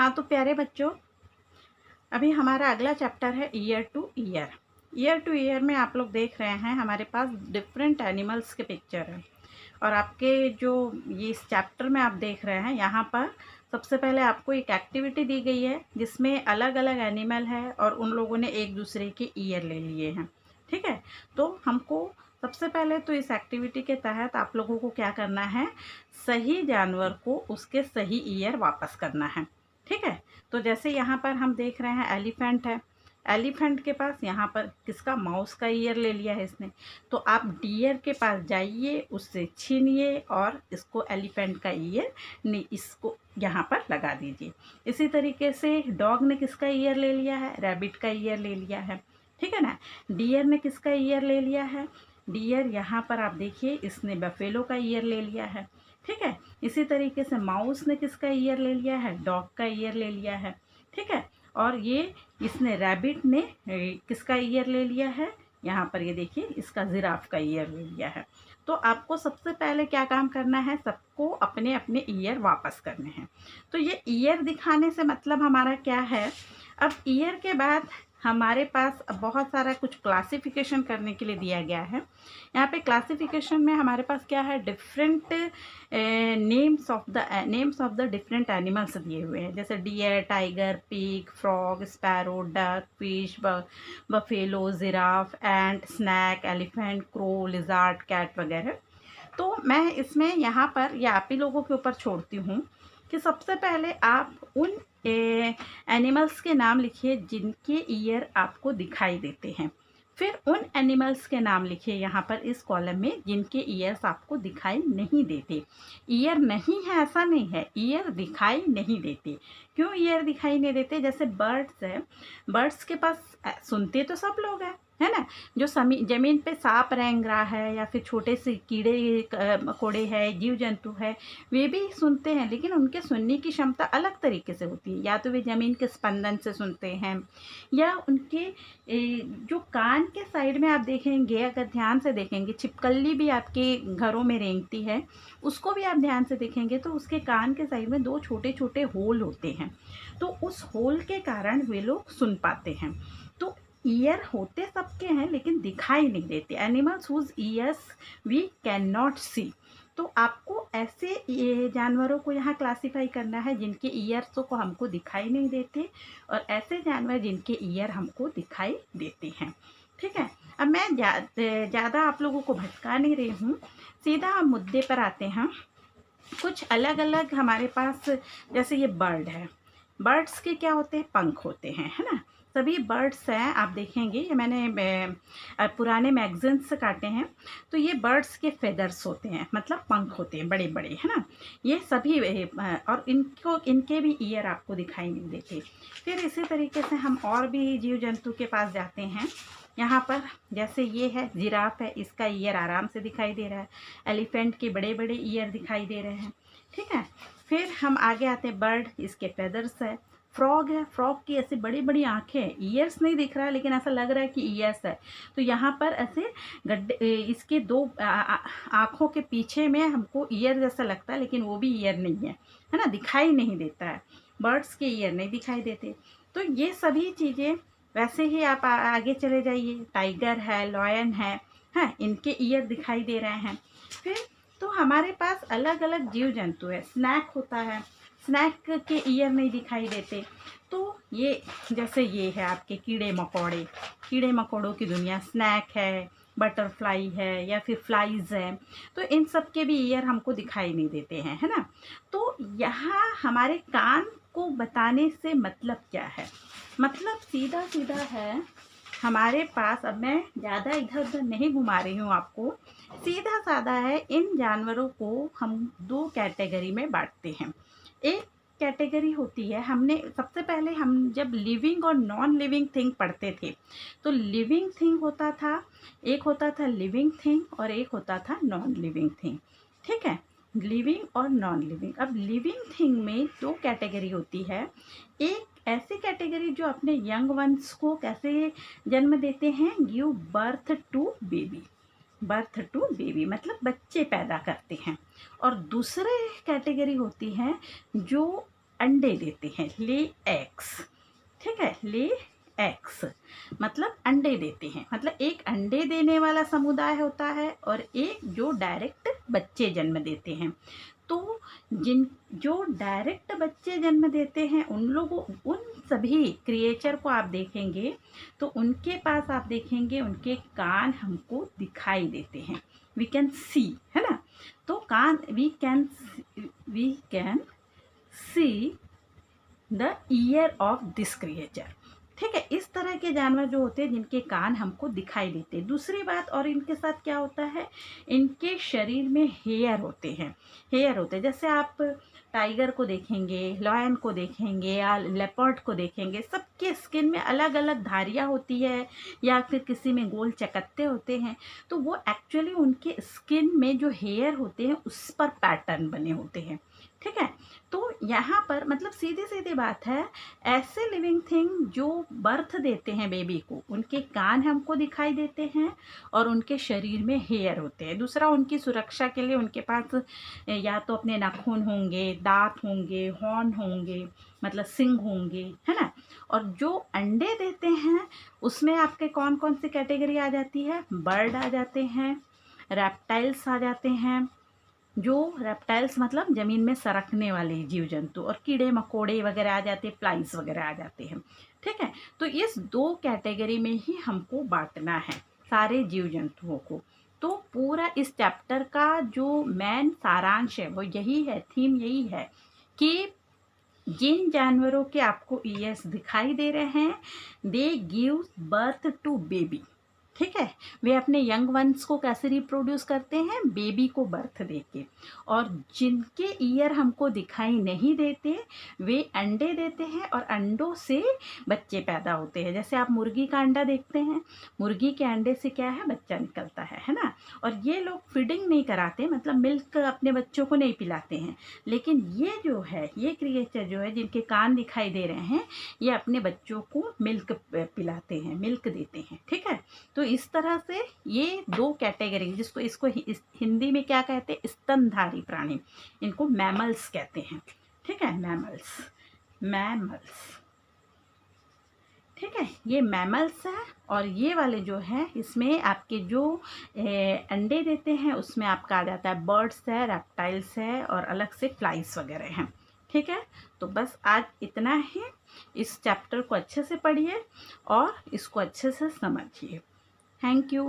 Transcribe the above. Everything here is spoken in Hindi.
हाँ, तो प्यारे बच्चों, अभी हमारा अगला चैप्टर है year two year. Year two year में आप लोग देख रहे हैं हमारे पास डिफरेंट एनिमल्स के पिक्चर हैं। और आपके जो ये इस चैप्टर में आप देख रहे हैं, यहाँ पर सबसे पहले आपको एक एक्टिविटी दी गई है जिसमें अलग अलग एनिमल है और उन लोगों ने एक दूसरे के ईयर ले लिए हैं। ठीक है, तो हमको सबसे पहले तो इस एक्टिविटी के तहत आप लोगों को क्या करना है, सही जानवर को उसके सही ईयर वापस करना है। ठीक है, तो जैसे यहाँ पर हम देख रहे हैं एलिफेंट है। एलिफेंट के पास यहाँ पर किसका, माउस का ईयर ले लिया है इसने। तो आप डियर के पास जाइए, उससे छीनिए और इसको एलिफेंट का ईयर इसको यहाँ पर लगा दीजिए। इसी तरीके से डॉग ने किसका ईयर ले लिया है, रैबिट का ईयर ले लिया है। ठीक है ना। डियर ने किसका ईयर ले लिया है, डियर यहाँ पर आप देखिए इसने बफेलो का ईयर ले लिया है। ठीक है, इसी तरीके से माउस ने किसका ईयर ले लिया है, डॉग का ईयर ले लिया है। ठीक है, और ये इसने रैबिट ने किसका ईयर ले लिया है, यहाँ पर ये देखिए इसका जिराफ का ईयर ले लिया है। तो आपको सबसे पहले क्या काम करना है, सबको अपने अपने ईयर वापस करने हैं। तो ये ईयर दिखाने से मतलब हमारा क्या है, अब ईयर के बाद हमारे पास बहुत सारा कुछ क्लासिफिकेशन करने के लिए दिया गया है। यहाँ पे क्लासिफिकेशन में हमारे पास क्या है, different names of the different animals दिए हुए हैं। जैसे deer, tiger, pig, frog, sparrow, duck, fish, buffalo, giraffe, ant, snake, elephant, crow, lizard, cat वगैरह। तो मैं इसमें यहाँ पर या आप ही लोगों के ऊपर छोड़ती हूँ कि सबसे पहले आप उन एनिमल्स के नाम लिखिए जिनके ईयर आपको दिखाई देते हैं। फिर उन एनिमल्स के नाम लिखिए यहाँ पर इस कॉलम में जिनके ईयर्स आपको दिखाई नहीं देते। ईयर नहीं है ऐसा नहीं है, ईयर दिखाई नहीं देते। क्यों ईयर दिखाई नहीं देते, जैसे बर्ड्स है, बर्ड्स के पास सुनते तो सब लोग हैं, है ना। जो ज़मीन पे सांप रेंग रहा है या फिर छोटे से कीड़े मकोड़े है, जीव जंतु है, वे भी सुनते हैं, लेकिन उनके सुनने की क्षमता अलग तरीके से होती है। या तो वे ज़मीन के स्पंदन से सुनते हैं, या उनके जो कान के साइड में आप देखेंगे, अगर ध्यान से देखेंगे, छिपकली भी आपके घरों में रेंगती है, उसको भी आप ध्यान से देखेंगे तो उसके कान के साइड में 2 छोटे छोटे होल होते हैं। तो उस होल के कारण वे लोग सुन पाते हैं। तो ईयर होते सबके हैं लेकिन दिखाई नहीं देते। Animals whose ears we can not see. तो आपको ऐसे ये जानवरों को यहाँ क्लासिफाई करना है जिनके ईयर्स को हमको दिखाई नहीं देते, और ऐसे जानवर जिनके ईयर हमको दिखाई देते हैं। ठीक है, अब मैं ज़्यादा आप लोगों को भटका नहीं रही हूँ, सीधा हम मुद्दे पर आते हैं। कुछ अलग अलग हमारे पास, जैसे ये बर्ड है, बर्ड्स के क्या होते हैं, पंख होते हैं, है ना। सभी बर्ड्स हैं, आप देखेंगे ये मैंने पुराने मैगजीन्स से काटे हैं। तो ये बर्ड्स के फेदर्स होते हैं, मतलब पंख होते हैं बड़े बड़े, है ना। ये सभी और इनके भी ईयर आपको दिखाई नहीं देते। फिर इसी तरीके से हम और भी जीव जंतु के पास जाते हैं। यहाँ पर जैसे ये है जिराफ है, इसका ईयर आराम से दिखाई दे रहा है। एलिफेंट के बड़े बड़े ईयर दिखाई दे रहे हैं। ठीक है, फिर हम आगे आते हैं, बर्ड, इसके फेदर्स है। फ्रॉग है, फ्रॉग की ऐसी बड़ी बड़ी आंखें हैं, ईयर्स नहीं दिख रहा है लेकिन ऐसा लग रहा है कि ईयर्स है। तो यहाँ पर ऐसे गड्ढे, इसके 2 आँखों के पीछे में हमको ईयर जैसा लगता है, लेकिन वो भी ईयर नहीं है ना, दिखाई नहीं देता है। बर्ड्स के ईयर नहीं दिखाई देते। तो ये सभी चीज़ें, वैसे ही आप आगे चले जाइए, टाइगर है, लॉयन है, हाँ, इनके ईयर दिखाई दे रहे हैं। फिर तो हमारे पास अलग अलग जीव जंतु है। स्नैक होता है, स्नैक के ईयर नहीं दिखाई देते। तो ये जैसे ये है आपके कीड़े मकोड़े, कीड़े मकोड़ों की दुनिया, स्नैक है, बटरफ्लाई है, या फिर फ्लाइज है। तो इन सब के भी ईयर हमको दिखाई नहीं देते हैं, है ना। तो यहाँ हमारे कान को बताने से मतलब क्या है, मतलब सीधा सीधा है हमारे पास। अब मैं ज़्यादा इधर उधर नहीं घुमा रही हूँ आपको, सीधा साधा है। इन जानवरों को हम 2 कैटेगरी में बांटते हैं। एक कैटेगरी होती है, हमने सबसे पहले हम जब लिविंग और नॉन लिविंग थिंग पढ़ते थे, तो लिविंग थिंग होता था, एक होता था लिविंग थिंग और एक होता था नॉन लिविंग थिंग। ठीक है, लिविंग और नॉन लिविंग। अब लिविंग थिंग में 2 कैटेगरी होती है। एक ऐसी कैटेगरी जो अपने यंग वंस को कैसे जन्म देते हैं, give birth to baby, birth to baby मतलब बच्चे पैदा करते हैं। और दूसरे कैटेगरी होती है जो अंडे देते हैं, ले एग्स। ठीक है, ले एग्स मतलब अंडे देते हैं, मतलब एक अंडे देने वाला समुदाय होता है और एक जो डायरेक्ट बच्चे जन्म देते हैं। तो जिन जो डायरेक्ट बच्चे जन्म देते हैं उन लोगों, उन सभी क्रिएचर को आप देखेंगे तो उनके पास आप देखेंगे उनके कान हमको दिखाई देते हैं, वी कैन सी, है ना। तो कान, we can see the ear of this creature. ठीक है, इस तरह के जानवर जो होते हैं जिनके कान हमको दिखाई देते हैं। दूसरी बात और इनके साथ क्या होता है, इनके शरीर में हेयर होते हैं, हेयर होते हैं। जैसे आप टाइगर को देखेंगे, लॉयन को देखेंगे या लेपर्ड को देखेंगे, सबके स्किन में अलग अलग धारियाँ होती है या फिर किसी में गोल चकत्ते होते हैं। तो वो एक्चुअली उनके स्किन में जो हेयर होते हैं उस पर पैटर्न बने होते हैं। ठीक है, तो यहाँ पर मतलब सीधी सीधी बात है, ऐसे लिविंग थिंग जो बर्थ देते हैं बेबी को, उनके कान हमको दिखाई देते हैं और उनके शरीर में हेयर होते हैं। दूसरा, उनकी सुरक्षा के लिए उनके पास या तो अपने नाखून होंगे, दांत होंगे, हॉर्न होंगे, मतलब सिंग होंगे, है ना। और जो अंडे देते हैं उसमें आपके कौन कौन सी कैटेगरी आ जाती है, बर्ड आ जाते हैं, रेप्टाइल्स आ जाते हैं, जो रेप्टाइल्स मतलब ज़मीन में सरकने वाले जीव जंतु, और कीड़े मकोड़े वगैरह आ जाते हैं, फ्लाइज वगैरह आ जाते हैं। ठीक है, तो इस 2 कैटेगरी में ही हमको बांटना है सारे जीव जंतुओं को। तो पूरा इस चैप्टर का जो मेन सारांश है वो यही है, थीम यही है कि जिन जानवरों के आपको ईयर्स दिखाई दे रहे हैं, दे गिव बर्थ टू बेबी। ठीक है, वे अपने यंग वंस को कैसे रिप्रोड्यूस करते हैं, बेबी को बर्थ देके। और जिनके ईयर हमको दिखाई नहीं देते वे अंडे देते हैं और अंडों से बच्चे पैदा होते हैं। जैसे आप मुर्गी का अंडा देखते हैं, मुर्गी के अंडे से क्या है, बच्चा निकलता है ना। और ये लोग फीडिंग नहीं कराते, मतलब मिल्क अपने बच्चों को नहीं पिलाते हैं, लेकिन ये जो है, ये क्रिएचर जो है जिनके कान दिखाई दे रहे हैं, ये अपने बच्चों को मिल्क पिलाते हैं, मिल्क देते हैं। ठीक है, तो इस तरह से ये 2 कैटेगरी, जिसको इसको हिंदी में क्या कहते हैं, स्तनधारी प्राणी, इनको मैमल्स कहते हैं। ठीक है, मैमल्स, मैमल्स। ठीक है, ये मैमल्स है। और ये वाले जो है इसमें आपके जो अंडे देते हैं उसमें आपका आ जाता है बर्ड्स है, रेप्टाइल्स है और अलग से फ्लाइज वगैरह हैं। ठीक है, तो बस आज इतना ही। इस चैप्टर को अच्छे से पढ़िए और इसको अच्छे से समझिए। Thank you.